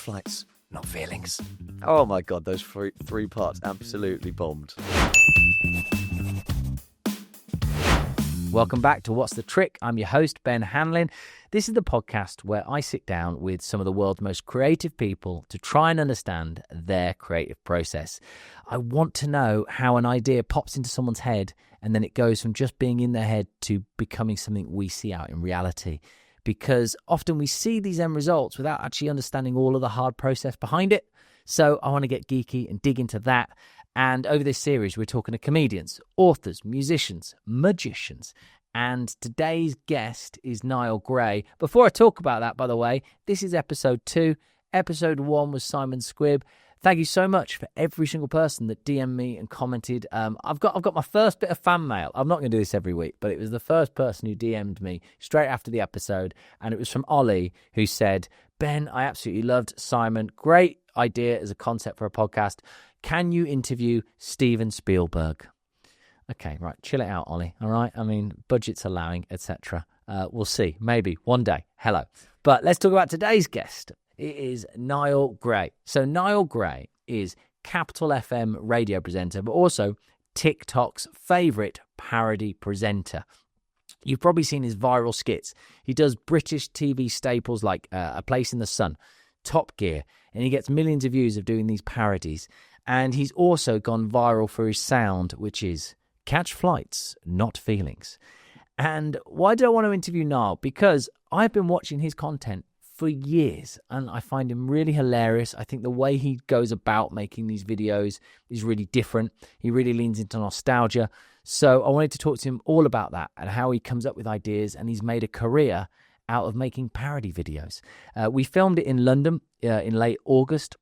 flights, not feelings. Oh my God, those three parts absolutely bombed. Welcome back to What's the Trick? I'm your host, Ben Hanlin. This is the podcast where I sit down with some of the world's most creative people to try and understand their creative process. I want to know how an idea pops into someone's head and then it goes from just being in their head to becoming something we see out in reality. Because often we see these end results without actually understanding all of the hard process behind it. So I want to get geeky and dig into that. And over this series, we're talking to comedians, authors, musicians, magicians. And today's guest is Niall Gray. Before I talk about that, by the way, this is episode 2. Episode 1 was Simon Squibb. Thank you so much for every single person that DM'd me and commented. I've got my first bit of fan mail. I'm not going to do this every week, but it was the first person who DM'd me straight after the episode. And it was from Ollie, who said, Ben, I absolutely loved Simon. Great idea as a concept for a podcast. Can you interview Steven Spielberg? Okay, right. Chill it out, Ollie. All right. I mean, budget's allowing, etc. We'll see. Maybe one day. Hello. But let's talk about today's guest. It is Niall Gray. So Niall Gray is Capital FM radio presenter, but also TikTok's favourite parody presenter. You've probably seen his viral skits. He does British TV staples like A Place in the Sun, Top Gear, and he gets millions of views of doing these parodies. And he's also gone viral for his sound, which is catch flights, not feelings. And why do I want to interview Niall? Because I've been watching his content for years and I find him really hilarious. I think the way he goes about making these videos is really different. He really leans into nostalgia. So I wanted to talk to him all about that and how he comes up with ideas, and he's made a career out of making parody videos. We filmed it in London in late August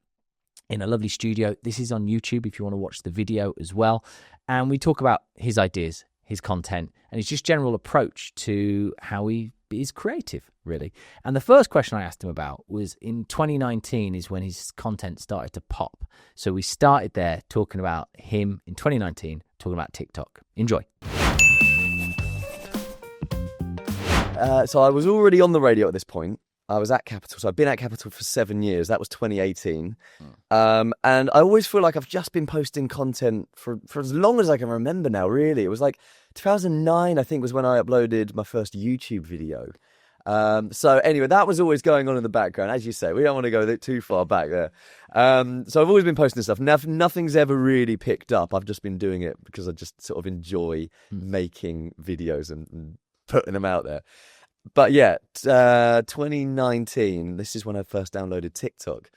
in a lovely studio. This is on YouTube if you want to watch the video as well. And we talk about his ideas, his content, and his just general approach to how he is creative, really. And the first question I asked him about was in 2019 is when his content started to pop. So we started there talking about him in 2019, talking about TikTok. Enjoy. So I was already on the radio at this point. I was at Capital. So I've been at Capital for 7 years. That was 2018. And I always feel like I've just been posting content for as long as I can remember now, really. It was like 2009, I think, was when I uploaded my first YouTube video. So anyway, that was always going on in the background. As you say, we don't want to go too far back there. So I've always been posting stuff. Nothing's ever really picked up. I've just been doing it because I just sort of enjoy making videos and putting them out there. But yeah, 2019, this is when I first downloaded TikTok.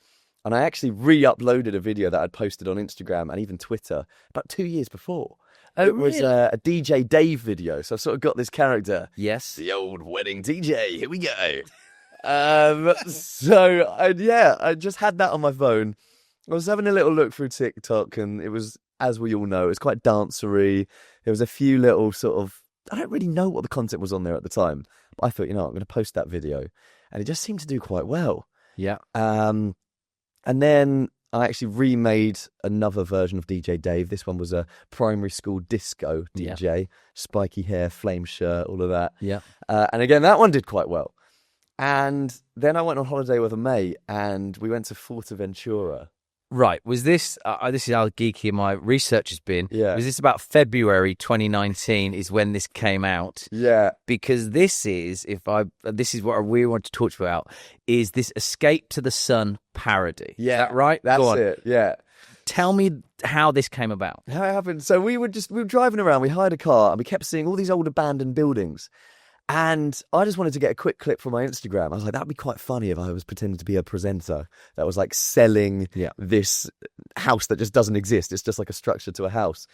And I actually re-uploaded a video that I'd posted on Instagram and even Twitter about 2 years before. Oh, it was a DJ Dave video. So I've sort of got this character. Yes. The old wedding DJ. Here we go. I just had that on my phone. I was having a little look through TikTok and it was, as we all know, it was quite dancery. There was a few little sort of, I don't really know what the content was on there at the time. But I thought, I'm going to post that video. And it just seemed to do quite well. Yeah. And then I actually remade another version of DJ Dave. This one was a primary school disco DJ. Yeah. Spiky hair, flame shirt, all of that. Yeah. And again, that one did quite well. And then I went on holiday with a mate and we went to Fuerteventura. Right. Was this, this is how geeky my research has been. Yeah. Was this about February 2019 is when this came out? Yeah. Because this is what I really want to talk to you about, is this Escape to the Sun parody. Yeah. Is that right? That's it. Yeah. Tell me how this came about. How it happened. So we were driving around, we hired a car and we kept seeing all these old abandoned buildings. And I just wanted to get a quick clip for my Instagram. I was like, that'd be quite funny if I was pretending to be a presenter that was like selling this house that just doesn't exist. It's just like a structure to a house.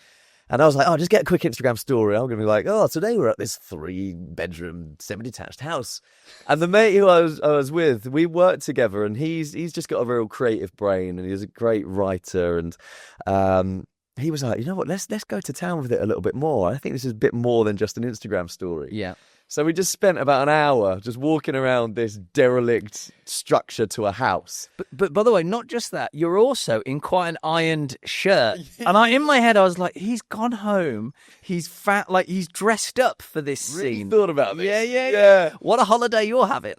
And I was like, just get a quick Instagram story. I'm going to be like, today we're at this 3-bedroom, semi-detached house. And the mate who I was with, we worked together and he's just got a real creative brain and he's a great writer. And he was like, you know what, let's go to town with it a little bit more. I think this is a bit more than just an Instagram story. Yeah. So we just spent about an hour just walking around this derelict structure to a house. But by the way, not just that, you're also in quite an ironed shirt. And in my head, I was like, he's gone home. He's fat, like he's dressed up for this Really scene. thought about this. Yeah. What a holiday you're having.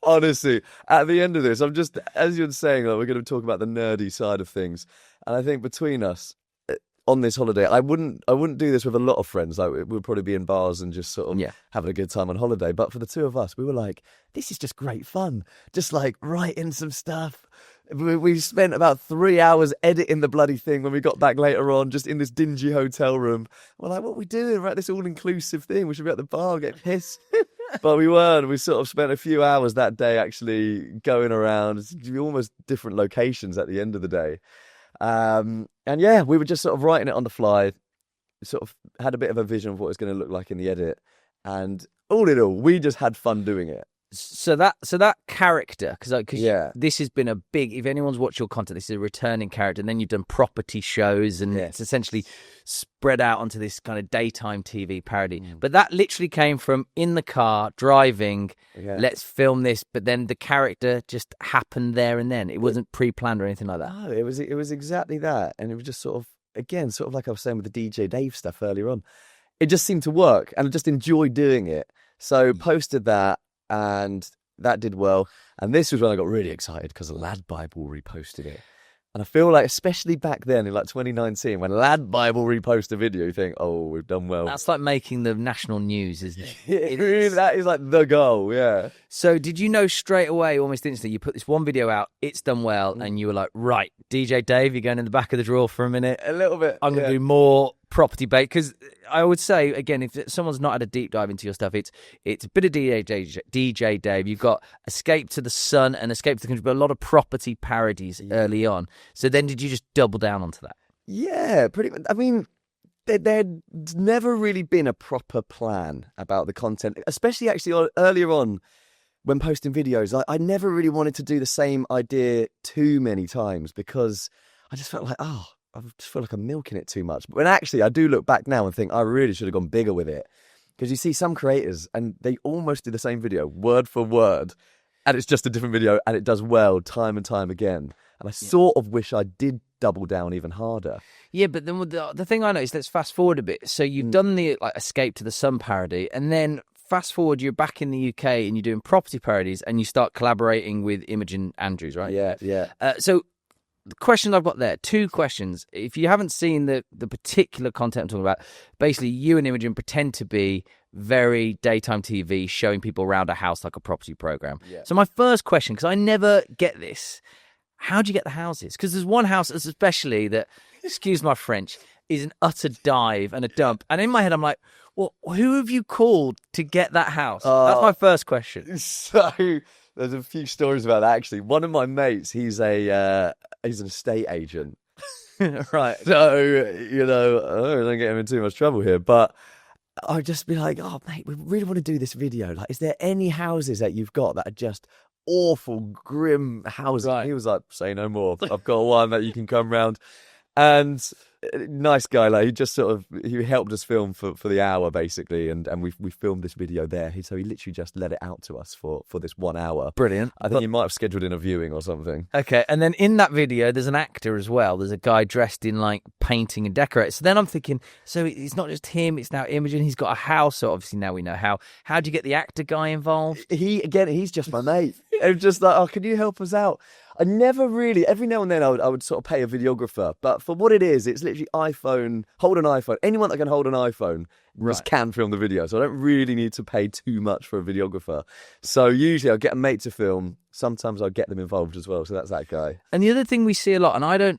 Honestly, at the end of this, I'm just, as you're saying, like, we're going to talk about the nerdy side of things. And I think between us, on this holiday, I wouldn't do this with a lot of friends. Like, we'd probably be in bars and just sort of having a good time on holiday. But for the two of us, we were like, this is just great fun. Just like writing some stuff. We spent about 3 hours editing the bloody thing when we got back later on, just in this dingy hotel room. We're like, what are we doing? We're at this all-inclusive thing. We should be at the bar getting pissed. But we weren't. We sort of spent a few hours that day actually going around almost different locations at the end of the day. And yeah, we were just sort of writing it on the fly, sort of had a bit of a vision of what it was going to look like in the edit. And all in all, we just had fun doing it. So that character, because this has been a big, if anyone's watched your content, this is a returning character, and then you've done property shows, and it's essentially spread out onto this kind of daytime TV parody. But that literally came from in the car, driving, let's film this, but then the character just happened there and then. It wasn't pre-planned or anything like that. No, it was exactly that. And it was just sort of, again, sort of like I was saying with the DJ Dave stuff earlier on. It just seemed to work, and I just enjoyed doing it. So posted that, and that did well. And this was when I got really excited because Lad Bible reposted it. And I feel like, especially back then in like 2019, when Lad Bible repost a video, you think, oh, we've done well. That's like making the national news, isn't it? That is like the goal, yeah. So did you know straight away, almost instantly, you put this one video out, it's done well, and you were like, right, DJ Dave, you're going in the back of the drawer for a minute. A little bit. I'm going to do more property bait, because I would say, again, if someone's not had a deep dive into your stuff, it's a bit of DJ Dave. You've got Escape to the Sun and Escape to the Country, but a lot of property parodies early on. So then did you just double down onto that? Yeah, pretty much. I mean, there'd never really been a proper plan about the content, especially actually earlier on when posting videos. I never really wanted to do the same idea too many times, because I just felt like, I just feel like I'm milking it too much. But when actually I do look back now and think I really should have gone bigger with it. Because you see some creators and they almost do the same video, word for word, and it's just a different video and it does well time and time again. And I sort of wish I did double down even harder. Yeah, but then the thing I noticed, let's fast forward a bit. So you've done the Escape to the Sun parody, and then fast forward, you're back in the UK and you're doing property parodies, and you start collaborating with Imogen Andrews, right? Yeah. So the question I've got there, two questions. If you haven't seen the particular content I'm talking about, basically you and Imogen pretend to be very daytime TV, showing people around a house like a property program. Yeah. So my first question, because I never get this, how do you get the houses? Because there's one house especially that, excuse my French, is an utter dive and a dump. And in my head, I'm like, well, who have you called to get that house? That's my first question. So there's a few stories about that, actually. One of my mates, he's an estate agent. Right. So, I don't get him in too much trouble here. But I'd just be like, oh, mate, we really want to do this video. Like, is there any houses that you've got that are just awful, grim houses? Right. He was like, say no more. I've got one that you can come round. And nice guy, like he helped us film for the hour basically, and we filmed this video there. So he literally just let it out to us for this 1 hour. Brilliant. I think he might have scheduled in a viewing or something. Okay, and then in that video there's an actor as well. There's a guy dressed in like painting and decorating. So then I'm thinking, so it's not just him, it's now Imogen. He's got a house, so obviously now we know how do you get the actor guy involved? He's just my mate. I'm just like, oh, can you help us out? I never really, every now and then I would sort of pay a videographer, but for what it is, it's literally hold an iPhone. Anyone that can hold an iPhone just can film the video. So I don't really need to pay too much for a videographer. So usually I'll get a mate to film. Sometimes I'll get them involved as well. So that's that guy. And the other thing we see a lot, and I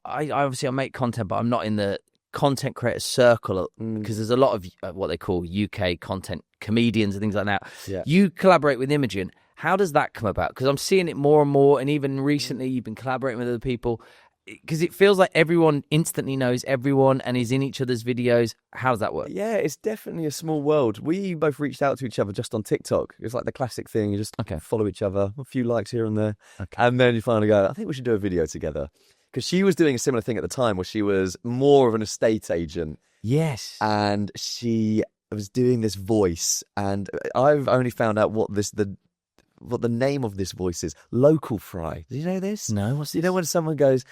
obviously I make content, but I'm not in the content creator circle, because there's a lot of what they call UK content comedians and things like that. Yeah. You collaborate with Imogen. How does that come about? Because I'm seeing it more and more, and even recently you've been collaborating with other people, because it feels like everyone instantly knows everyone and is in each other's videos. How does that work? Yeah, it's definitely a small world. We both reached out to each other just on TikTok. It's like the classic thing. You just follow each other, a few likes here and there. Okay. And then you finally go, I think we should do a video together. Because she was doing a similar thing at the time where she was more of an estate agent. Yes. And she was doing this voice, and I've only found out what the name of this voice is. Local fry. Do you know this? No, what's this? You know when someone goes,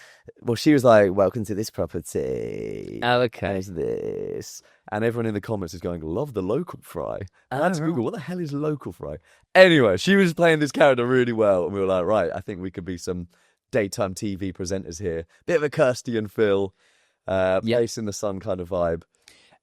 well, she was like, welcome to this property. Oh, okay. There's this. And everyone in the comments is going, love the local fry. And Oh, I had to right. Google, what the hell is local fry? Anyway, she was playing this character really well. And we were like, right, I think we could be some daytime TV presenters here. Bit of a Kirsty and Phil, place in the sun kind of vibe.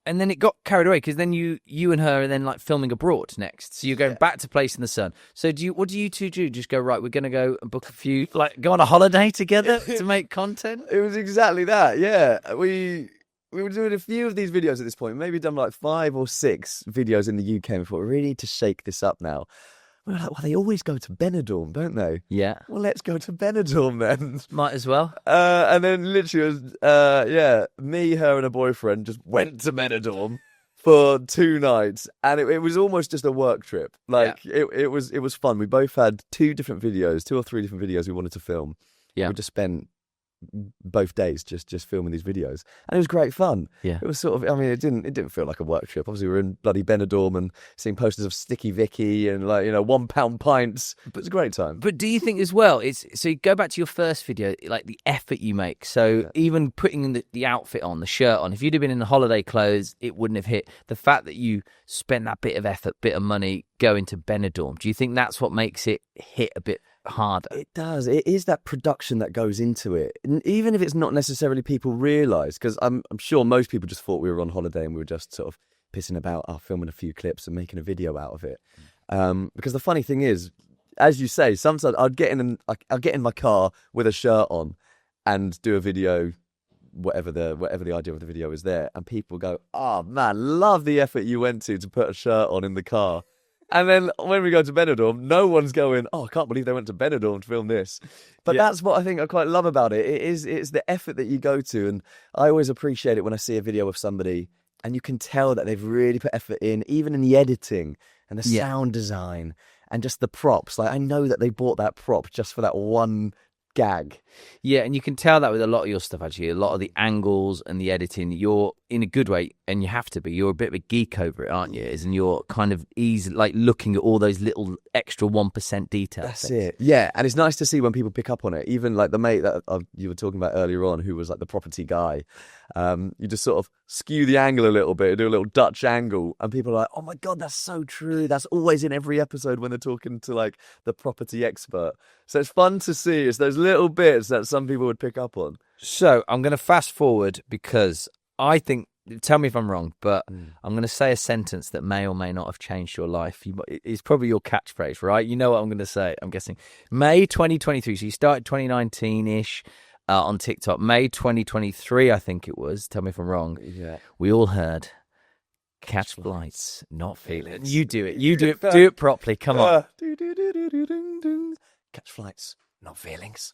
And then it got carried away because then you and her are then like filming abroad next. So you're going back to Place in the Sun. So what do you two do? Just go, right, we're going to go and book a few, like go on a holiday together to make content? It was exactly that, yeah. We were doing a few of these videos at this point. Maybe done like 5 or 6 videos in the UK. And we thought, we really need to shake this up now. We were like, well, they always go to Benidorm, don't they? Yeah. Well, let's go to Benidorm then. Might as well. And then literally it was, me, her and a boyfriend just went to Benidorm for 2 nights. And it was almost just a work trip. Like, it was fun. We both had 2 or 3 different videos we wanted to film. Yeah. We just spent both days just filming these videos, and it was great fun. Yeah, it was sort of, I mean, it didn't feel like a work trip. Obviously we were in bloody Benidorm and seeing posters of Sticky Vicky and like, you know, £1 pints, but it's a great time. But do you think as well, so you go back to your first video, like the effort you make, so even putting the outfit on, the shirt on, if you'd have been in the holiday clothes, it wouldn't have hit. The fact that you spent that bit of effort, bit of money going to Benidorm, do you think that's what makes it hit a bit harder? It does. It is that production that goes into it, and even if it's not necessarily people realise, because I'm sure most people just thought we were on holiday and we were just sort of pissing about, filming a few clips and making a video out of it. Because the funny thing is, as you say, sometimes I'd get in my car with a shirt on and do a video, whatever the idea of the video is there, and people go, "Oh man, love the effort you went to put a shirt on in the car." And then when we go to Benidorm, no one's going, "Oh, I can't believe they went to Benidorm to film this." But that's what I think I quite love about it. It's the effort that you go to, and I always appreciate it when I see a video of somebody and you can tell that they've really put effort in, even in the editing and the sound design and just the props. Like, I know that they bought that prop just for that one gag. Yeah, and you can tell that with a lot of your stuff, actually. A lot of the angles and the editing, you're in a good way, and you have to be. You're a bit of a geek over it, aren't you? And you're kind of easy, like looking at all those little extra 1% details. That's it. Yeah, and it's nice to see when people pick up on it. Even like the mate that you were talking about earlier on, who was like the property guy. You just sort of skew the angle a little bit, do a little Dutch angle, and people are like, "Oh my God, that's so true. That's always in every episode when they're talking to like the property expert." So it's fun to see. It's those little bits that some people would pick up on. So I'm going to fast forward because I think, tell me if I'm wrong, but I'm going to say a sentence that may or may not have changed your life. It's probably your catchphrase, right? You know what I'm going to say, I'm guessing. May 2023, so you started 2019-ish on TikTok. May 2023, I think it was. Tell me if I'm wrong. Yeah. We all heard catch flights, not feelings. You do it. You do it. Do it properly. Come on. Catch flights, not feelings.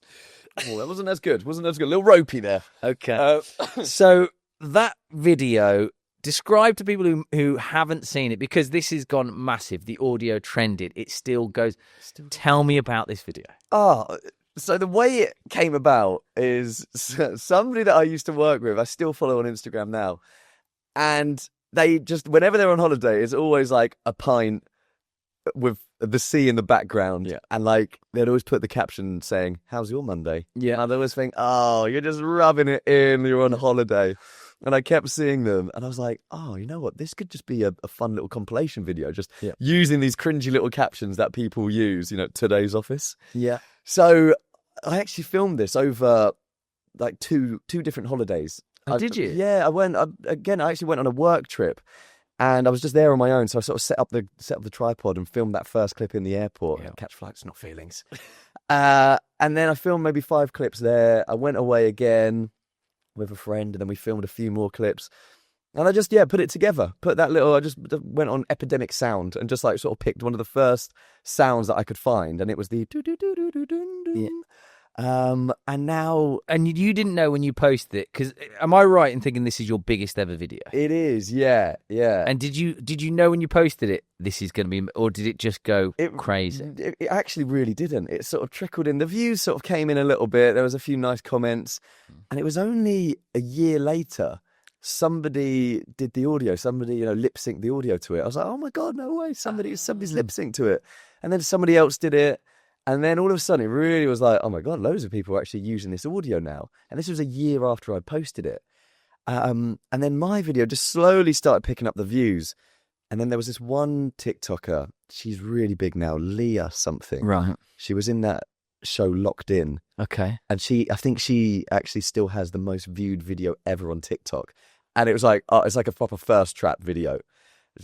Oh, that wasn't as good. A little ropey there. Okay. So that video, describe to people who haven't seen it, because this has gone massive. The audio trended. It still goes. Tell me about this video. Oh, so the way it came about is somebody that I used to work with, I still follow on Instagram now. And they just, whenever they're on holiday, it's always like a pint with the sea in the background. Yeah. And like, they'd always put the caption saying, "How's your Monday?" Yeah. And I'd always think, "Oh, you're just rubbing it in, you're on holiday." And I kept seeing them, and I was like, "Oh, you know what? This could just be a fun little compilation video, just using these cringy little captions that people use, you know, today's office." Yeah. So I actually filmed this over like two different holidays. Oh, did you? Yeah, I actually went on a work trip, and I was just there on my own. So I sort of set up the tripod and filmed that first clip in the airport. Yeah. Catch flights, not feelings. And then I filmed maybe 5 clips there. I went away again with a friend, and then we filmed a few more clips. And I just, put it together. I just went on Epidemic Sound and just like sort of picked one of the first sounds that I could find. And it was the do-do-do-do-do-do-do. And now... And you didn't know when you posted it, because am I right in thinking this is your biggest ever video? It is, yeah. And did you know when you posted it, this is going to be, or did it just go crazy? It actually really didn't. It sort of trickled in. The views sort of came in a little bit. There was a few nice comments. And it was only a year later somebody did the audio, somebody, lip synced the audio to it. I was like, oh my God, no way. Somebody's lip synced to it. And then somebody else did it. And then all of a sudden it really was like, oh my God, loads of people are actually using this audio now. And this was a year after I posted it. And then my video just slowly started picking up the views. And then there was this one TikToker, she's really big now, Leah something. Right. She was in that show Locked In. Okay. And I think she actually still has the most viewed video ever on TikTok. And it was like, it's like a proper first trap video.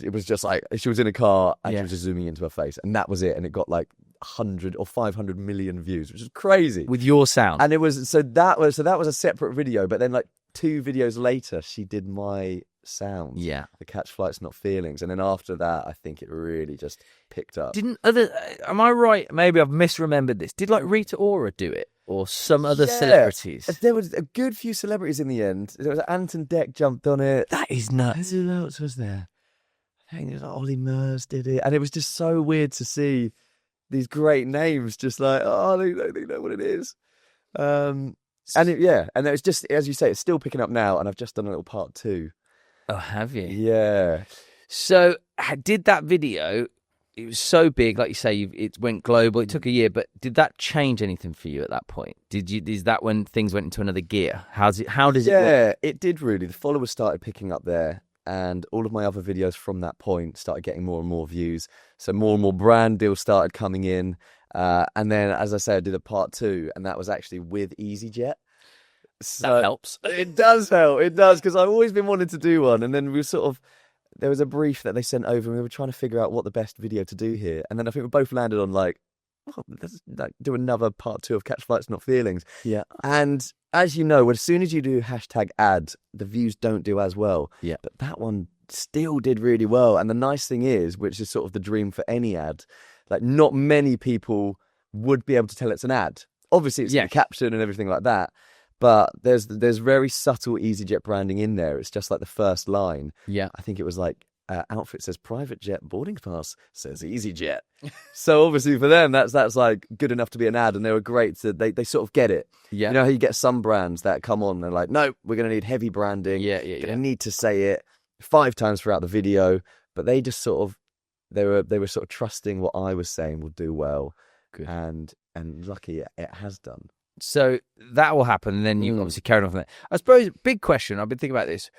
It was just like, she was in a car and she was just zooming into her face. And that was it. And it got like 100 or 500 million views, which is crazy. With your sound. And it was, so that was a separate video. But then like 2 videos later, she did my sound. Yeah. The Catch Flights Not Feelings. And then after that, I think it really just picked up. Am I right? Maybe I've misremembered this. Did like Rita Ora do it? Or some other celebrities? There was a good few celebrities in the end. There was Anton Deck jumped on it. That is nuts. Who else was there? I think there was Ollie Murs did it. And it was just so weird to see these great names just like, they know what it is. And it was just, as you say, it's still picking up now. And I've just done a little part 2. Oh, have you? Yeah. So did that video, it was so big, like you say, it went global. It took a year, but did that change anything for you at that point? Is that when things went into another gear? How does it work? Yeah, it did really. The followers started picking up there, and all of my other videos from that point started getting more and more views. So more and more brand deals started coming in. And then, as I say, I did a part 2, and that was actually with EasyJet. So that helps. It does help. It does, because I've always been wanting to do one. And then there was a brief that they sent over, and we were trying to figure out what the best video to do here. And then I think we both landed on let's do another part 2 of Catch Flights Not Feelings. Yeah. And as you know, as soon as you do #ad, the views don't do as well. Yeah. But that one still did really well. And the nice thing is, which is sort of the dream for any ad, like not many people would be able to tell it's an ad. Obviously, it's the caption and everything like that. But there's very subtle EasyJet branding in there. It's just like the first line. Yeah. I think it was like, outfit says private jet, boarding pass says EasyJet. So obviously for them, that's like good enough to be an ad, and they were great. So they sort of get it. Yeah. You know how you get some brands that come on and they're like, no, we're going to need heavy branding. Yeah. Going to need to say it 5 times throughout the video. But they just sort of, they were sort of trusting what I was saying will do well. Good. And lucky it has done. So that will happen, and then you obviously carry on from there. I suppose, big question, I've been thinking about this.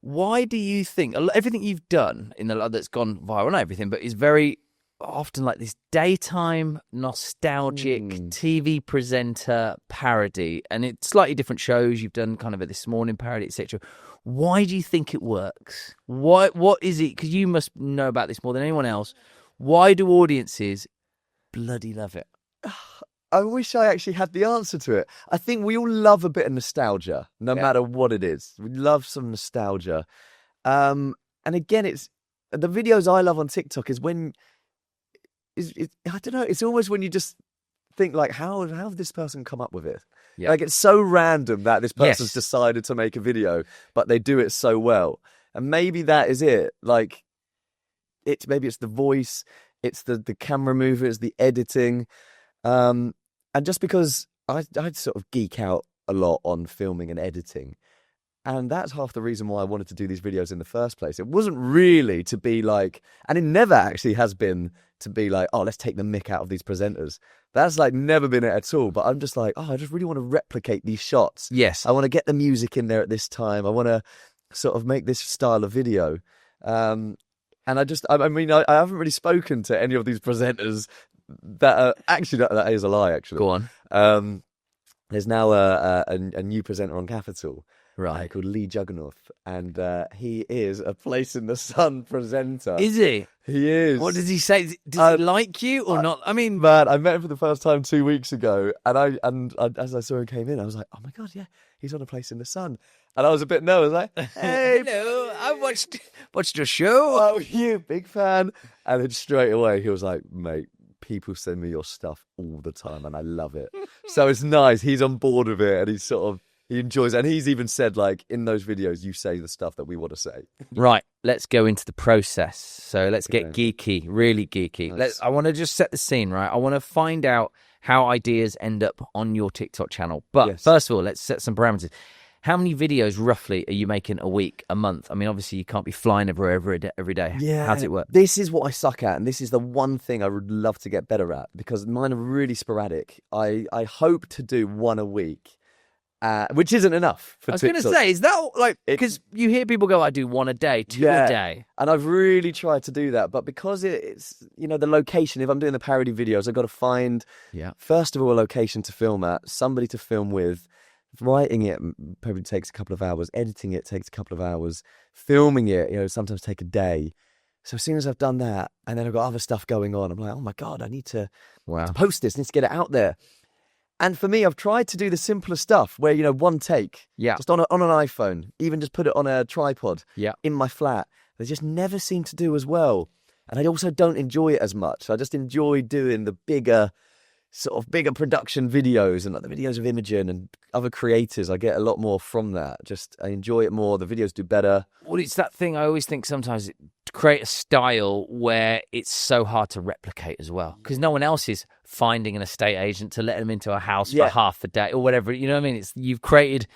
Why do you think everything you've done that's gone viral, not everything, but is very often like this daytime nostalgic TV presenter parody, and it's slightly different shows you've done, kind of a This Morning parody, etc. Why do you think it works? What is it? Because you must know about this more than anyone else. Why do audiences bloody love it? I wish I actually had the answer to it. I think we all love a bit of nostalgia, no matter what it is. We love some nostalgia. And again, it's the videos I love on TikTok is when, I don't know, it's almost when you just think like, how did this person come up with it? Yeah. Like it's so random that this person's decided to make a video, but they do it so well. And maybe that is it. Like, maybe it's the voice, it's the camera movements, the editing. And just because I'd sort of geek out a lot on filming and editing, and that's half the reason why I wanted to do these videos in the first place. It wasn't really to be like, and it never actually has been to be like, oh, let's take the mick out of these presenters. That's like never been it at all. But I'm just like, I just really want to replicate these shots. Yes. I want to get the music in there at this time. I want to sort of make this style of video. And I haven't really spoken to any of these presenters that are actually, that is a lie, actually. Go on. There's now a new presenter on Capital, right, called Lee Juggernauth, and he is a Place in the Sun presenter. Is he? He is. What does he say? Does he like you or not? I mean, man, I met him for the first time 2 weeks ago, and I as I saw him came in, I was like, oh my God, yeah, he's on A Place in the Sun. And I was a bit nervous, like, hey, hello, I watched your show. Oh, you big fan. And then straight away he was like, mate, people send me your stuff all the time and I love it. So it's nice. He's on board with it, and he enjoys it. And he's even said, like, in those videos, you say the stuff that we want to say. Right. Let's go into the process. So let's get geeky, really geeky. Nice. I want to just set the scene, right? I want to find out how ideas end up on your TikTok channel. But first of all, let's set some parameters. How many videos roughly are you making a week, a month? I mean, obviously you can't be flying everywhere every day. Yeah. How does it work? This is what I suck at, and this is the one thing I would love to get better at, because mine are really sporadic. I hope to do one a week, which isn't enough for I was going to TikTok. say, is that like, because you hear people go, I do one a day, two a day. And I've really tried to do that, but because it's, the location, if I'm doing the parody videos, I've got to find, first of all, a location to film at, somebody to film with. Writing it probably takes a couple of hours, editing it takes a couple of hours, filming it, sometimes take a day. So as soon as I've done that, and then I've got other stuff going on, I'm like, oh my God, I need to post this, I need to get it out there. And for me, I've tried to do the simpler stuff where, one take, just on an iPhone, even just put it on a tripod in my flat. They just never seem to do as well. And I also don't enjoy it as much. I just enjoy doing the bigger production videos and like the videos of Imogen and other creators. I get a lot more from that. I enjoy it more. The videos do better. Well, it's that thing I always think sometimes to create a style where it's so hard to replicate as well, because no one else is finding an estate agent to let them into a house for half a day or whatever. You know what I mean? You've created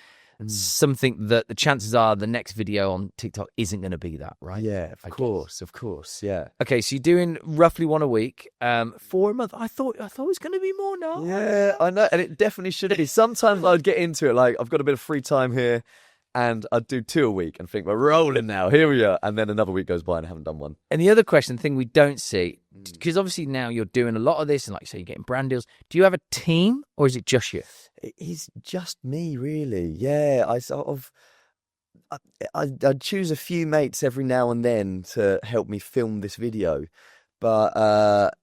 something that the chances are the next video on TikTok isn't going to be that, right? Yeah, of course, yeah. Okay, so you're doing roughly one a week, 4 a month. I thought it was going to be more now. Yeah, I know, and it definitely should be. Sometimes I'd get into it, like I've got a bit of free time here, and I'd do 2 a week and think, we're rolling now, here we are. And then another week goes by and I haven't done one. And the other thing we don't see, because obviously now you're doing a lot of this and like you say, you're getting brand deals. Do you have a team or is it just you? It is just me, really. Yeah, I choose a few mates every now and then to help me film this video. But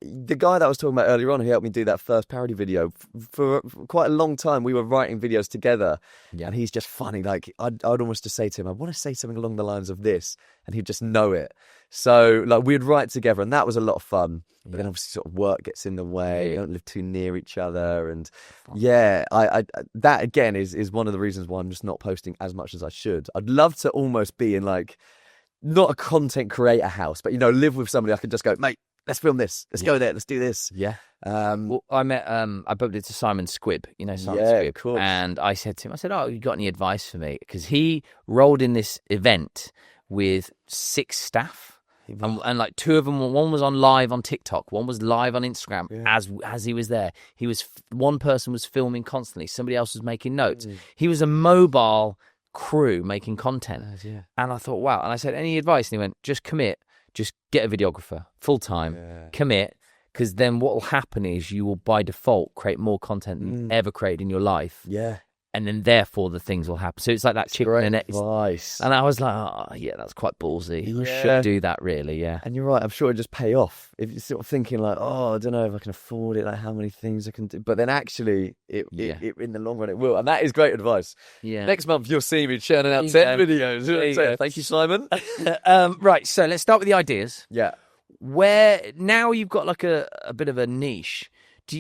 the guy that I was talking about earlier on, who helped me do that first parody video, for quite a long time, we were writing videos together. Yeah. And he's just funny. Like, I'd almost just say to him, I want to say something along the lines of this. And he'd just know it. So, like, we'd write together, and that was a lot of fun. But then obviously sort of work gets in the way. You don't live too near each other. And I that, again, is one of the reasons why I'm just not posting as much as I should. I'd love to almost be in, like, not a content creator house, but, live with somebody I could just go, mate, let's film this. Let's go there. Let's do this. Yeah. Well, I bumped into Simon Squibb, Simon Squibb. Of course. And I said to him, oh, you got any advice for me? Because he rolled in this event with 6 staff. And like 2 of them, one was on live on TikTok, one was live on Instagram as he was there. One person was filming constantly. Somebody else was making notes. He was a mobile crew making content. And I thought, wow. And I said, any advice? And he went, just commit. Just get a videographer full time, commit, because then what will happen is you will by default create more content than ever created in your life. Yeah. And then therefore the things will happen. So it's like that chicken and egg. Advice. And I was like, oh, yeah, that's quite ballsy. You should do that, really, yeah. And you're right, I'm sure it'd just pay off. If you're sort of thinking like, oh, I don't know if I can afford it, like how many things I can do. But then actually, it in the long run, it will. And that is great advice. Yeah. Next month, you'll see me churning out 10 videos. So, thank you, Simon. Right, so let's start with the ideas. Yeah. Where, now you've got like a bit of a niche.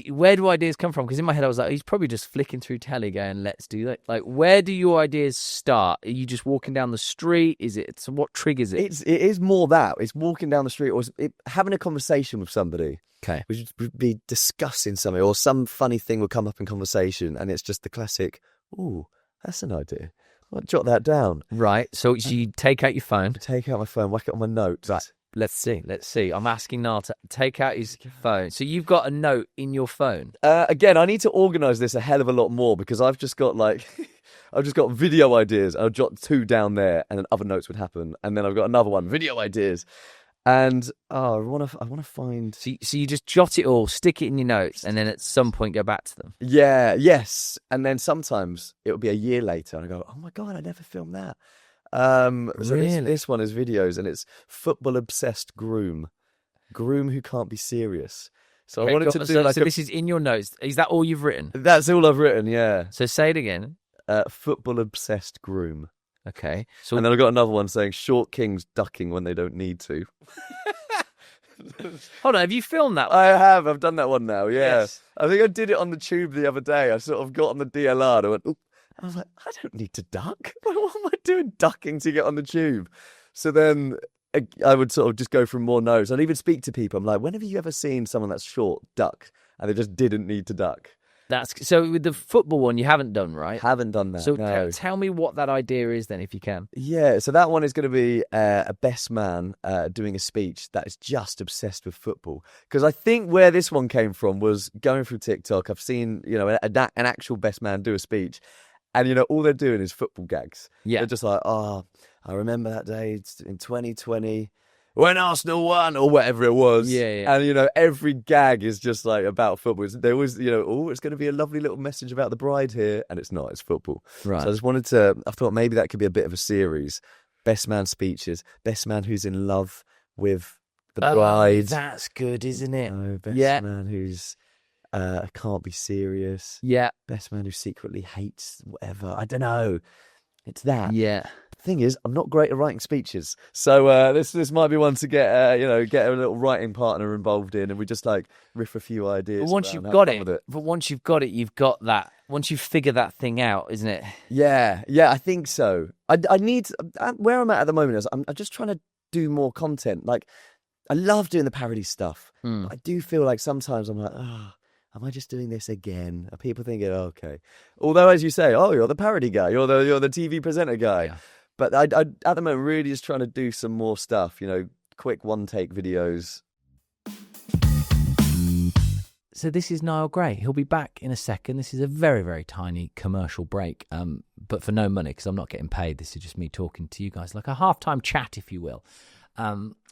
Where do ideas come from? Because in my head I was like, he's probably just flicking through telly going, let's do that. Like, where do your ideas start? Are you just walking down the street? So what triggers it? It is more that. It's walking down the street or having a conversation with somebody. Okay. We should be discussing something, or some funny thing will come up in conversation, and it's just the classic, ooh, that's an idea. I'll jot that down. Right. So you take out your phone. Take out my phone, whack it on my notes. Right. Let's see. I'm asking Niall to take out his phone. So you've got a note in your phone. Again, I need to organise this a hell of a lot more, because I've just got video ideas. I'll jot 2 down there, and then other notes would happen, and then I've got another one, video ideas, and I want to find. So you just jot it all, stick it in your notes, and then at some point go back to them. Yeah, yes, and then sometimes it'll be a year later, and I go, oh my God, I never filmed that. So really? this one is videos, and it's football obsessed groom who can't be serious. So I wanted to do so this is in your notes. Is that all you've written? That's all I've written. Yeah. So say it again. Football obsessed groom. Okay. So and then I got another one saying short kings ducking when they don't need to. Hold on, have you filmed that one? I have. I've done that one now. Yeah. Yes. I think I did it on the tube the other day. I sort of got on the DLR and I went, oop. I was like, I don't need to duck. What am I doing ducking to get on the tube? So then I would sort of just go from more notes. I'd even speak to people. I'm like, when have you ever seen someone that's short duck and they just didn't need to duck? That's so with the football one you haven't done, right? Haven't done that. So no. tell me what that idea is then, if you can. Yeah, so that one is going to be a best man doing a speech that is just obsessed with football. Because I think where this one came from was going through TikTok. I've seen, an actual best man do a speech, and all they're doing is football gags. Yeah. They're just like, I remember that day in 2020 when Arsenal won, or whatever it was. Yeah. And, every gag is just like about football. There was, it's going to be a lovely little message about the bride here. And it's not, it's football. Right. So I thought maybe that could be a bit of a series. Best man speeches, best man who's in love with the bride. That's good, isn't it? Best man who's can't be serious. Yeah. Best man who secretly hates whatever. I don't know. It's that. Yeah. Thing is, I'm not great at writing speeches, so this might be one to get a little writing partner involved in, and we just like riff a few ideas. But once you've got it, you've got that. Once you figure that thing out, isn't it? Yeah, I think so. I need where I'm at the moment is I'm just trying to do more content. Like, I love doing the parody stuff. I do feel like sometimes I'm like, am I just doing this again? Are people thinking, okay? Although, as you say, you're the parody guy, you're the TV presenter guy. Yeah. But I at the moment really just trying to do some more stuff, quick one-take videos. So this is Niall Gray. He'll be back in a second. This is a very, very tiny commercial break, but for no money because I'm not getting paid. This is just me talking to you guys, like a halftime chat, if you will.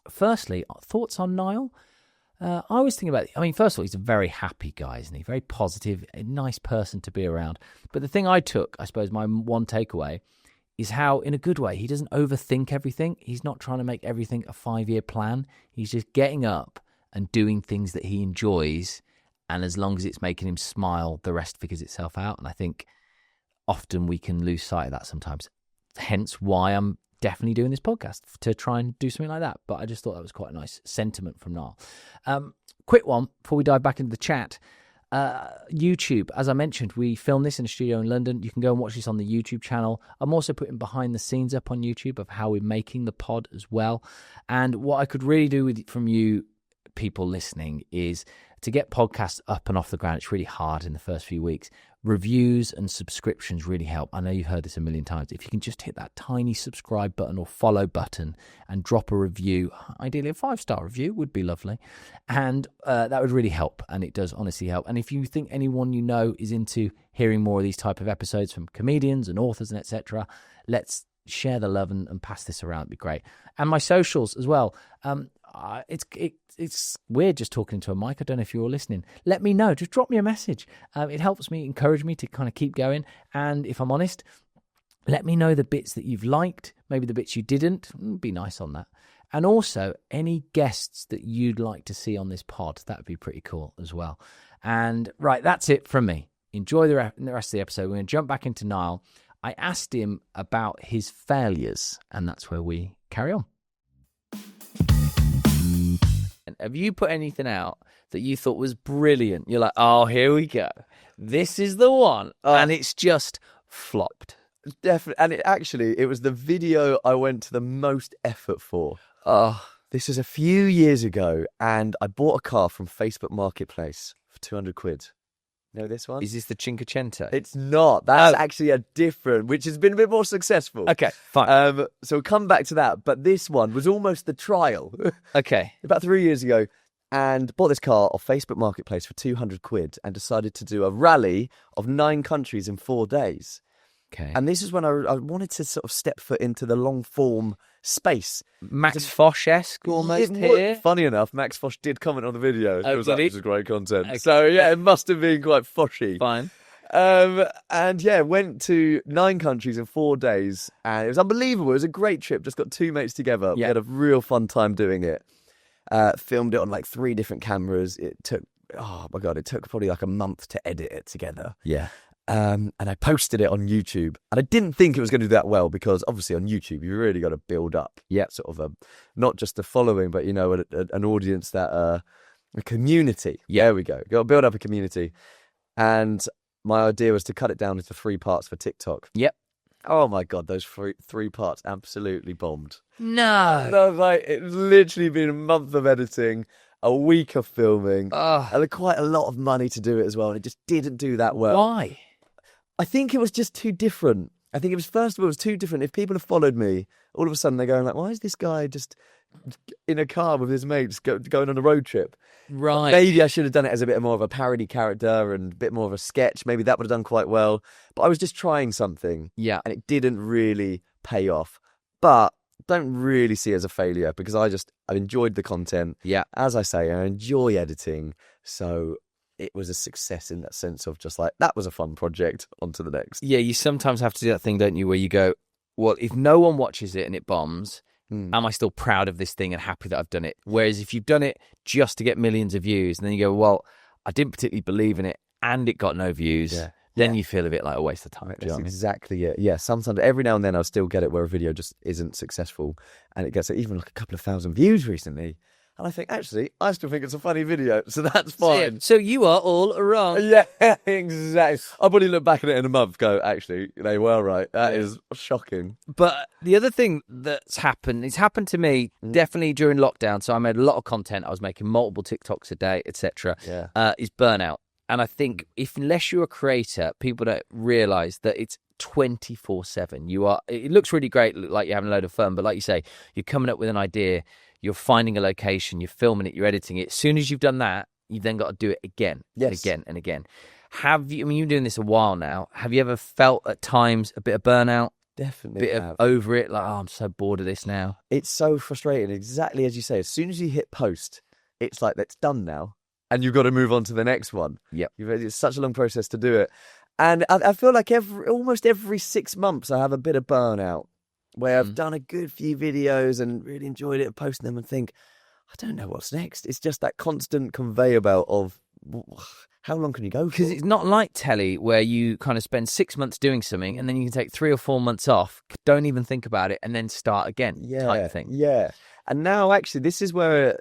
Firstly, thoughts on Niall? I was thinking first of all, he's a very happy guy, isn't he? Very positive, a nice person to be around. But the thing I took, I suppose, my one takeaway is how, in a good way, he doesn't overthink everything. He's not trying to make everything a 5-year plan. He's just getting up and doing things that he enjoys. And as long as it's making him smile, the rest figures itself out. And I think often we can lose sight of that sometimes. Hence why I'm definitely doing this podcast, to try and do something like that. But I just thought that was quite a nice sentiment from Niall. Quick one before we dive back into the chat. YouTube, as I mentioned, we filmed this in a studio in London. You can go and watch this on the YouTube channel. I'm also putting behind the scenes up on YouTube of how we're making the pod as well. And what I could really do from you people listening is to get podcasts up and off the ground. It's really hard in the first few weeks. Reviews and subscriptions really help. I know you've heard this a million times. If you can just hit that tiny subscribe button or follow button and drop a review, ideally a 5-star review would be lovely. And that would really help. And it does honestly help. And if you think anyone you know is into hearing more of these type of episodes from comedians and authors and etc., let's share the love and pass this around. It'd be great. And my socials as well. It's weird just talking to a mic. I don't know if you're listening. Let me know. Just drop me a message. It helps me, encourage me to kind of keep going. And if I'm honest, let me know the bits that you've liked, maybe the bits you didn't. Be nice on that. And also any guests that you'd like to see on this pod. That would be pretty cool as well. And right, that's it from me. Enjoy the rest of the episode. We're going to jump back into Niall. I asked him about his failures, and that's where we carry on. Have you put anything out that you thought was brilliant? You're like, oh, here we go. This is the one. And it's just flopped. Definitely. And it was the video I went to the most effort for. This was a few years ago, and I bought a car from Facebook Marketplace for 200 quid. You know this one? Is this the Cinquecento? It's not. That's actually a different, which has been a bit more successful. Okay, fine. So we'll come back to that. But this one was almost the trial. Okay. About 3 years ago, and bought this car off Facebook Marketplace for 200 quid and decided to do a rally of 9 countries in 4 days. Okay. And this is when I wanted to sort of step foot into the long form space. Max Fosh-esque almost here. Funny enough, Max Fosh did comment on the video. It was like, this is great content. Okay. So yeah, it must have been quite foshy. Fine. And yeah, went to 9 countries in 4 days, and it was unbelievable. It was a great trip. Just got 2 mates together. Yeah. We had a real fun time doing it. Filmed it on like 3 different cameras. It took probably like a month to edit it together. Yeah. And I posted it on YouTube, and I didn't think it was going to do that well because obviously on YouTube you really got to build up, sort of not just a following, but an audience that a community. Yeah, there we go. Got to build up a community, and my idea was to cut it down into 3 parts for TikTok. Yep. Oh my god, those 3 parts absolutely bombed. No, like it's literally been a month of editing. a week of filming, Ugh. and quite a lot of money to do it as well. And it just didn't do that well. Why? I think it was just too different. I think it was, first of all, it was too different. If people have followed me, all of a sudden they're going like, why is this guy just in a car with his mates going on a road trip? Right. Maybe I should have done it as a bit more of a parody character and a bit more of a sketch. Maybe that would have done quite well. But I was just trying something. Yeah. And it didn't really pay off. But don't really see it as a failure because I've enjoyed the content. Yeah. As I say, I enjoy editing. So it was a success in that sense of just like, that was a fun project, on to the next. Yeah, you sometimes have to do that thing, don't you, where you go, well, if no one watches it and it bombs, am I still proud of this thing and happy that I've done it? Whereas if you've done it just to get millions of views and then you go, well, I didn't particularly believe in it and it got no views, then you feel a bit like a waste of time. That's exactly it. Yeah, sometimes, every now and then I'll still get it where a video just isn't successful and it gets even like a couple of thousand views recently. And I think, actually, I still think it's a funny video, so that's fine. So you are all wrong. Yeah, exactly. I'll probably look back at it in a month, go, actually, they were right. That is shocking. But the other thing that's happened, it's happened to me definitely during lockdown. So I made a lot of content. I was making multiple TikToks a day, etc. Is burnout. And I think unless you're a creator, people don't realise that it's 24/7. It looks really great, like you're having a load of fun. But like you say, you're coming up with an idea. You're finding a location, you're filming it, you're editing it. As soon as you've done that, you've then got to do it again and again and again. Have you? I mean, you've been doing this a while now. Have you ever felt at times a bit of burnout? Definitely. A bit of over it, like, oh, I'm so bored of this now. It's so frustrating. Exactly as you say. As soon as you hit post, it's like, that's done now. And you've got to move on to the next one. Yep. It's such a long process to do it. And I feel like almost every 6 months I have a bit of burnout, where I've done a good few videos and really enjoyed it, posting them and think, I don't know what's next. It's just that constant conveyor belt of how long can you go for? Because it's not like telly where you kind of spend 6 months doing something and then you can take 3 or 4 months off, don't even think about it, and then start again type thing. Yeah. And now, actually, this is where,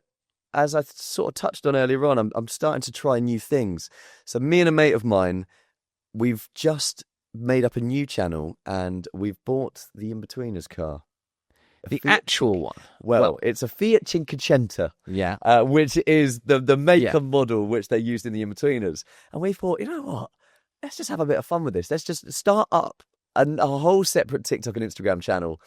as I sort of touched on earlier on, I'm starting to try new things. So me and a mate of mine, we've just made up a new channel and we've bought the In-Betweeners car. The actual one? Well, it's a Fiat Cinquecento. Yeah. Which is the make and model which they used in the In-Betweeners. And we thought, you know what? Let's just have a bit of fun with this. Let's just start up a whole separate TikTok and Instagram channel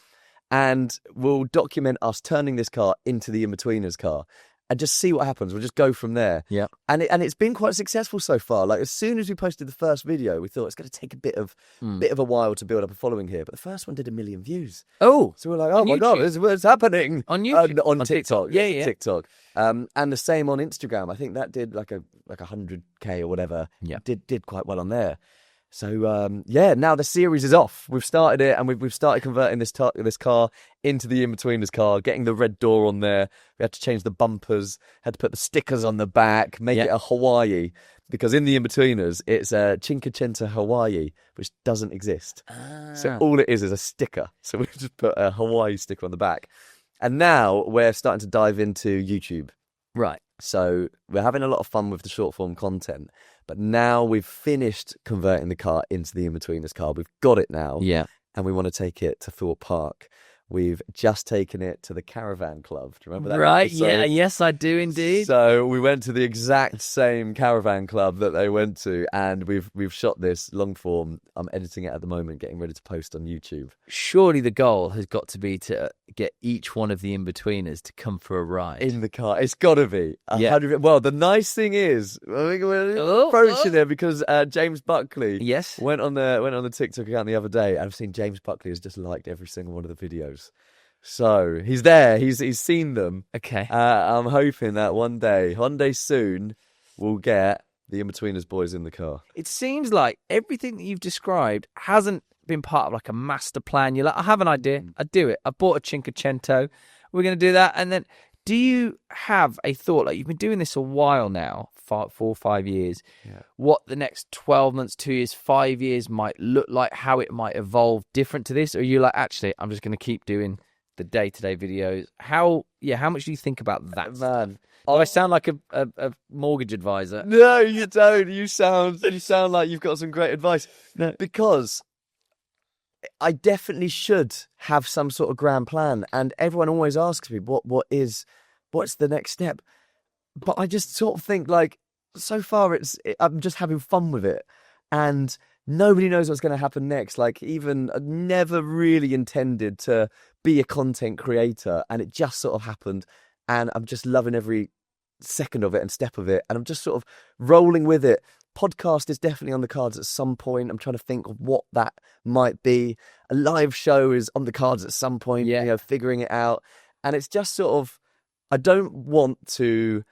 and we'll document us turning this car into the In-Betweeners car. And just see what happens. We'll just go from there. Yeah. And it's been quite successful so far. Like, as soon as we posted the first video, we thought it's going to take a bit of a while to build up a following here. But the first one did 1 million views. Oh. So we're like, oh my God, what's happening? On YouTube? On TikTok. Yeah. TikTok. And the same on Instagram. I think that did like 100K or whatever. Yeah. Did quite well on there. So, now the series is off. We've started it and we've started converting this car into the In-Betweeners car, getting the red door on there. We had to change the bumpers, had to put the stickers on the back, make it a Hawaii. Because in the In-Betweeners, it's a Cinquecento Hawaii, which doesn't exist. So all it is a sticker. So we just put a Hawaii sticker on the back. And now we're starting to dive into YouTube. Right. So we're having a lot of fun with the short form content. But now we've finished converting the car into the In-Betweeners car. We've got it now. Yeah. And we want to take it to Thorpe Park. We've just taken it to the Caravan Club. Do you remember that? Right, episode? yeah, yes, I do indeed. So we went to the exact same Caravan Club that they went to, and we've shot this long form. I'm editing it at the moment, getting ready to post on YouTube. Surely the goal has got to be to get each one of the In-Betweeners to come for a ride. In the car. It's got to be. Yeah. Well, the nice thing is, we're approaching there because James Buckley went on the TikTok account the other day, and I've seen James Buckley has just liked every single one of the videos. So he's there. He's seen them. Okay. I'm hoping that one day soon, we'll get the In-Betweeners boys in the car. It seems like everything that you've described hasn't been part of like a master plan. You're like, I have an idea. I do it. I bought a Cinquecento. We're going to do that. And then do you have a thought, like you've been doing this a while now, 4 or 5 years, what the next 12 months, 2 years, 5 years might look like, how it might evolve different to this? Or are you like, actually, I'm just going to keep doing the day-to-day videos? How much do you think about that? Man. I sound like a mortgage advisor. No, you don't. You sound like you've got some great advice. No. Because I definitely should have some sort of grand plan. And everyone always asks me, what's the next step? but I just sort of think like, so far I'm just having fun with it, and nobody knows what's going to happen next. Like, even I never really intended to be a content creator, and it just sort of happened, and I'm just loving every second of it and step of it, and I'm just sort of rolling with it. Podcast is definitely on the cards at some point. I'm trying to think of what that might be. A live show is on the cards at some point, figuring it out. And it's just sort of, I don't want to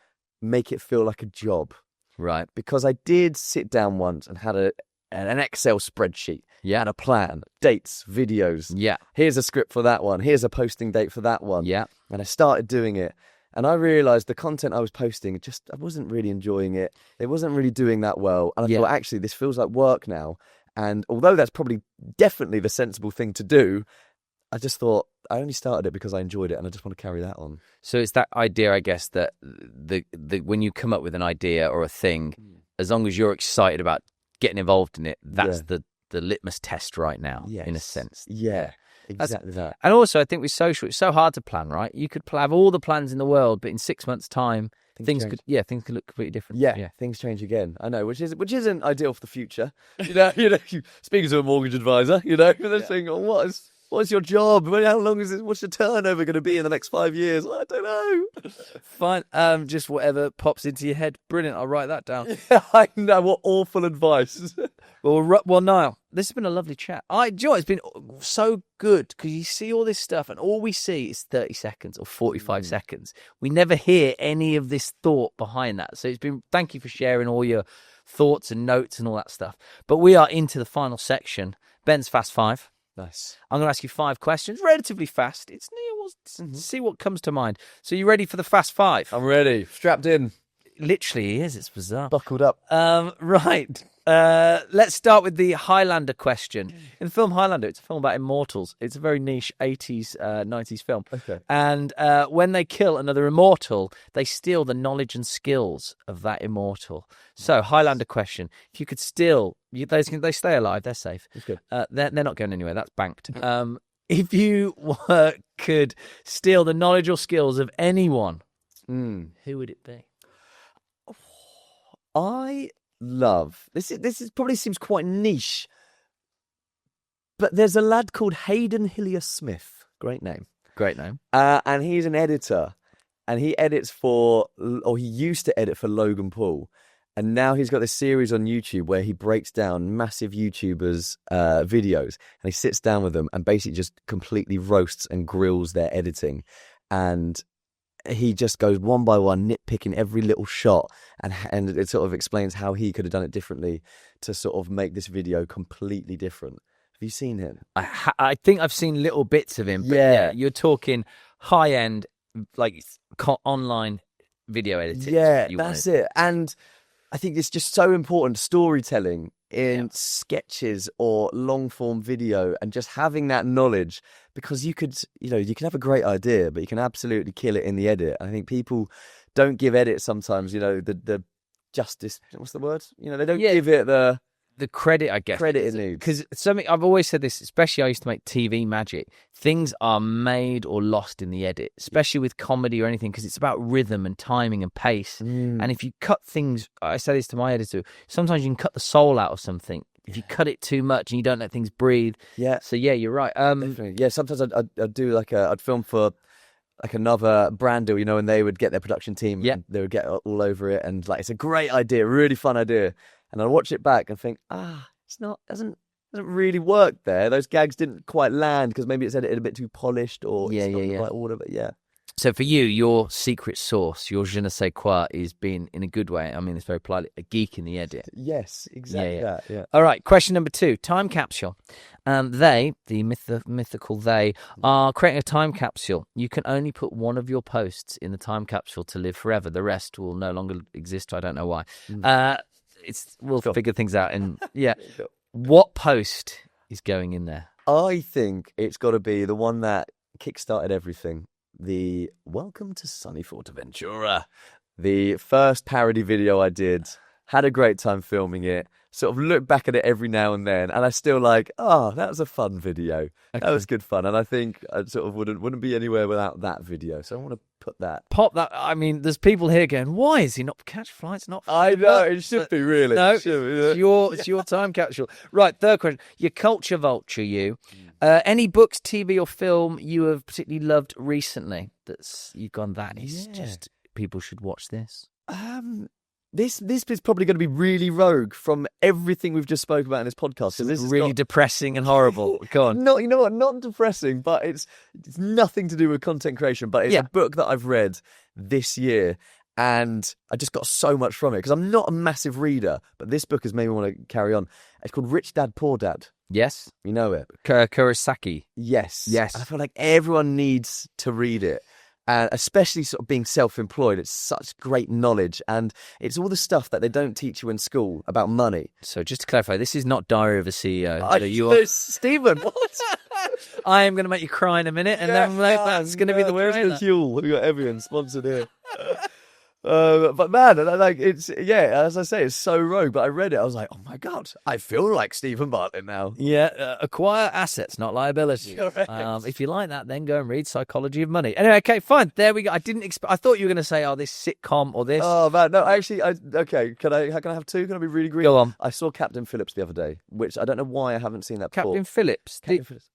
make it feel like a job. Right. Because I did sit down once and had an Excel spreadsheet and a plan, dates, videos. Yeah. Here's a script for that one. Here's a posting date for that one. Yeah. And I started doing it. And I realised the content I was posting, I wasn't really enjoying it. It wasn't really doing that well. And I thought, actually, this feels like work now. And although that's probably definitely the sensible thing to do, I just thought I only started it because I enjoyed it, and I just want to carry that on. So it's that idea, I guess, that the when you come up with an idea or a thing, as long as you're excited about getting involved in it, that's the litmus test right now, in a sense. Yeah. Exactly that. And also, I think with social, it's so hard to plan, right? You could have all the plans in the world, but in 6 months' time, things could look completely different. Yeah, things change again. I know, which isn't ideal for the future. Speaking to a mortgage advisor, they're saying, "Oh, what's your job? How long is it? What's your turnover going to be in the next 5 years?" I don't know. Fine, just whatever pops into your head. Brilliant. I'll write that down. Yeah, I know. What awful advice. Well, Niall, this has been a lovely chat. It's been so good because you see all this stuff, and all we see is 30 seconds or 45 seconds. We never hear any of this thought behind that. So thank you for sharing all your thoughts and notes and all that stuff. But we are into the final section. Ben's Fast Five. Nice. I'm going to ask you 5 questions, relatively fast. See what comes to mind. So you ready for the Fast Five? I'm ready. Strapped in. Literally, he is. It's bizarre. Buckled up. Right. Let's start with the Highlander question. In the film Highlander, it's a film about immortals. It's a very niche 80s, 90s film. Okay. And when they kill another immortal, they steal the knowledge and skills of that immortal. So, Highlander question. If you could steal... They stay alive. They're safe. That's good. They're not going anywhere. That's banked. If you could steal the knowledge or skills of anyone, who would it be? I love this. Is probably seems quite niche, but there's a lad called Hayden Hillier Smith. Great name. And he's an editor, and he used to edit for Logan Paul, and now he's got this series on YouTube where he breaks down massive YouTubers' videos, and he sits down with them and basically just completely roasts and grills their editing, and he just goes one by one, nitpicking every little shot, and it sort of explains how he could have done it differently to sort of make this video completely different. Have you seen him? I think I've seen little bits of him. But yeah, you're talking high end, like online video editing. Yeah, that's it. And I think it's just so important, storytelling in sketches or long form video, and just having that knowledge, because you can have a great idea, but you can absolutely kill it in the edit. I think people don't give edit sometimes, the justice, what's the word? They don't give it the credit, I guess. Credit it needs. Because something I've always said this, especially I used to make TV magic, things are made or lost in the edit, especially with comedy or anything, because it's about rhythm and timing and pace. And if you cut things, I say this to my editor, sometimes you can cut the soul out of something. If you cut it too much and you don't let things breathe. Yeah. So yeah, you're right. Definitely. Yeah, sometimes I'd do I'd film for like another brand deal, and they would get their production team and they would get all over it, and it's a great idea, really fun idea. And I watch it back and think, doesn't really work there. Those gags didn't quite land because maybe it's edited a bit too polished, or it's not the right order. But yeah. So for you, your secret sauce, your je ne sais quoi, is being, in a good way, I mean this very politely, a geek in the edit. Yes, exactly that. Yeah. All right, question number 2, time capsule. The mythical they, are creating a time capsule. You can only put one of your posts in the time capsule to live forever. The rest will no longer exist. I don't know why. We'll figure things out. And what post is going in there? I think it's got to be the one that kickstarted everything. The Welcome to Sunny Fortaventura. The first parody video I did had a great time filming it, sort of look back at it every now and then, and I still like, oh, that was a fun video. Okay. That was good fun. And I think I sort of wouldn't be anywhere without that video. So I want to put that. Pop that. I mean, there's people here going, why is he not catch flights? Not I know, it should be really. No, It should be, yeah. it's your time capsule. Right, third question. Your culture vulture, you. Any books, TV or film you have particularly loved recently that's you've gone, that is just, people should watch this? This is probably going to be really rogue from everything we've just spoke about in this podcast. This is is really not, depressing and horrible. Go on. not, you know what? Not depressing, but it's nothing to do with content creation. But it's a book that I've read this year, and I just got so much from it because I'm not a massive reader. But this book has made me want to carry on. It's called Rich Dad Poor Dad. Yes, you know it. Kurosaki. Yes. Yes. And I feel like everyone needs to read it. And especially sort of being self-employed, it's such great knowledge, and it's all the stuff that they don't teach you in school about money. So just to clarify, this is not Diary of a CEO. Stephen, what? I am going to make you cry in a minute, and then that's going to be the Where's trailer. the fuel? We got Evian sponsored here. But man, like it's as I say, it's so rogue. But I read it, I was like, oh my god, I feel like Stephen Bartlett now. Yeah, acquire assets, not liabilities. Correct. If you like that, then go and read Psychology of Money. Anyway, okay, fine. There we go. I didn't expect. I thought you were going to say, "Oh, this sitcom or this." Oh man, no, actually, okay. Can I have two? Can I be really green? Go on. I saw Captain Phillips the other day, which I don't know why I haven't seen that before. Captain Phillips.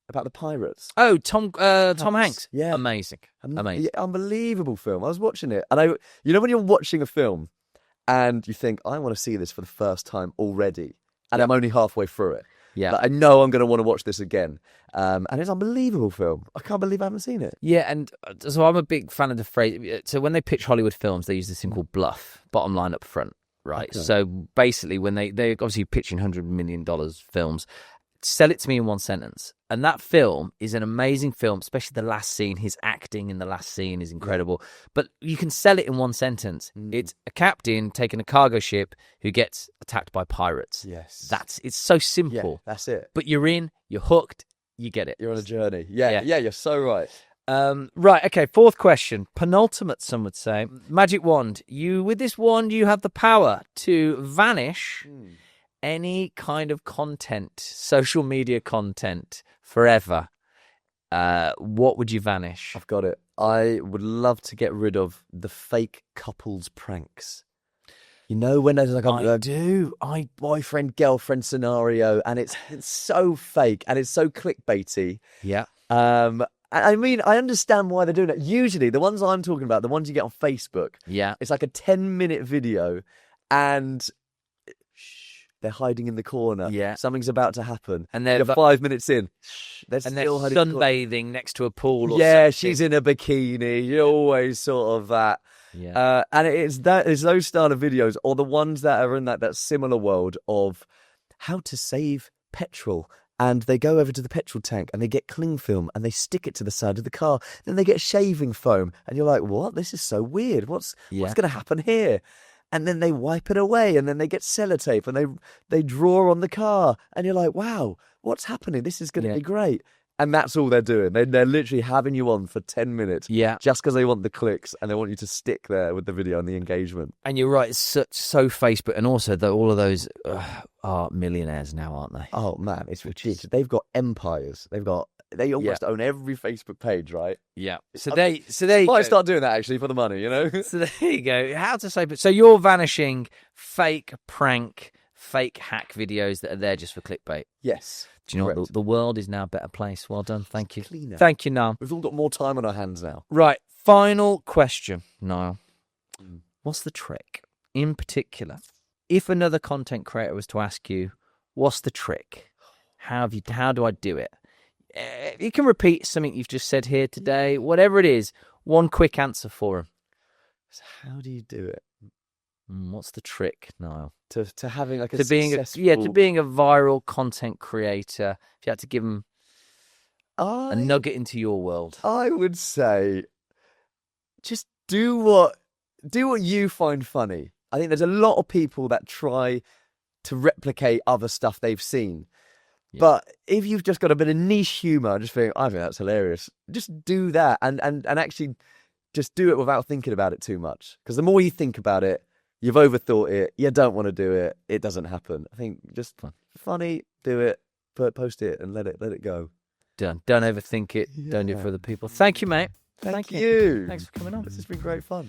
About the pirates. Oh, Tom Hanks. Yeah, amazing. Yeah, unbelievable film. I was watching it, and you know when you're watching a film and you think, I want to see this for the first time already, and I'm only halfway through it. Yeah, but I know I'm going to want to watch this again. And it's an unbelievable film. I can't believe I haven't seen it. Yeah, and so I'm a big fan of the phrase. So when they pitch Hollywood films, they use this thing called bluff, bottom line up front, right? Okay. So basically, when they're obviously pitching $100 million films, sell it to me in one sentence. And that film is an amazing film, especially the last scene. His acting in the last scene is incredible. Yeah. But you can sell it in one sentence. It's a captain taking a cargo ship who gets attacked by pirates. Yes. It's so simple. Yeah, that's it. But you're in, you're hooked, you get it. You're on a journey. Yeah, you're so right. Right, okay, fourth question. Penultimate, some would say. Magic wand. With this wand, you have the power to vanish any kind of content, social media content, forever. What would you vanish? I've got it. I would love to get rid of the fake couples pranks. You know, when there's like a boyfriend girlfriend scenario, and it's so fake and it's so clickbaity. Yeah. I mean, I understand why they're doing it. Usually, the ones I'm talking about, the ones you get on Facebook, it's like a 10-minute video, and they're hiding in the corner. Yeah. Something's about to happen. And they're 5 minutes in. They're still sunbathing next to a pool or something. She's She's in a bikini. You're always sort of that. Yeah. And it's those style of videos, or the ones that are in that similar world of how to save petrol. And they go over to the petrol tank and they get cling film and they stick it to the side of the car. Then they get shaving foam. And you're like, what? This is so weird. What's going to happen here? And then they wipe it away, and then they get sellotape, and they draw on the car, and you're like, wow, what's happening? This is going to be great. And that's all they're doing. They're literally having you on for 10 minutes just because they want the clicks, and they want you to stick there with the video and the engagement. And you're right, it's so Facebook, and also all of those are millionaires now, aren't they? Oh, man, it's ridiculous. They've got empires. They almost own every Facebook page, right? Yeah. So they might start doing that actually for the money, you know? So there you go. How to say, so you're vanishing fake prank, fake hack videos that are there just for clickbait. Yes. Do you know what? The world is now a better place. Well done. Thank you. Cleaner. Thank you, Niall. We've all got more time on our hands now. Right. Final question, Niall. What's the trick? In particular, if another content creator was to ask you, what's the trick? How do I do it? You can repeat something you've just said here today, whatever it is, one quick answer for him. So how do you do it? What's the trick, Niall? To having like to being a viral content creator. If you had to give him a nugget into your world, I would say just do what you find funny. I think there's a lot of people that try to replicate other stuff they've seen. Yeah. But if you've just got a bit of niche humour, just think, I think that's hilarious. Just do that and actually just do it without thinking about it too much. Because the more you think about it, you've overthought it, you don't want to do it, it doesn't happen. I think just funny, do it, post it, and let it go. Done. Don't overthink it. Don't do it for other people. Thank you, mate. Thank you. Thanks for coming on. This has been great fun.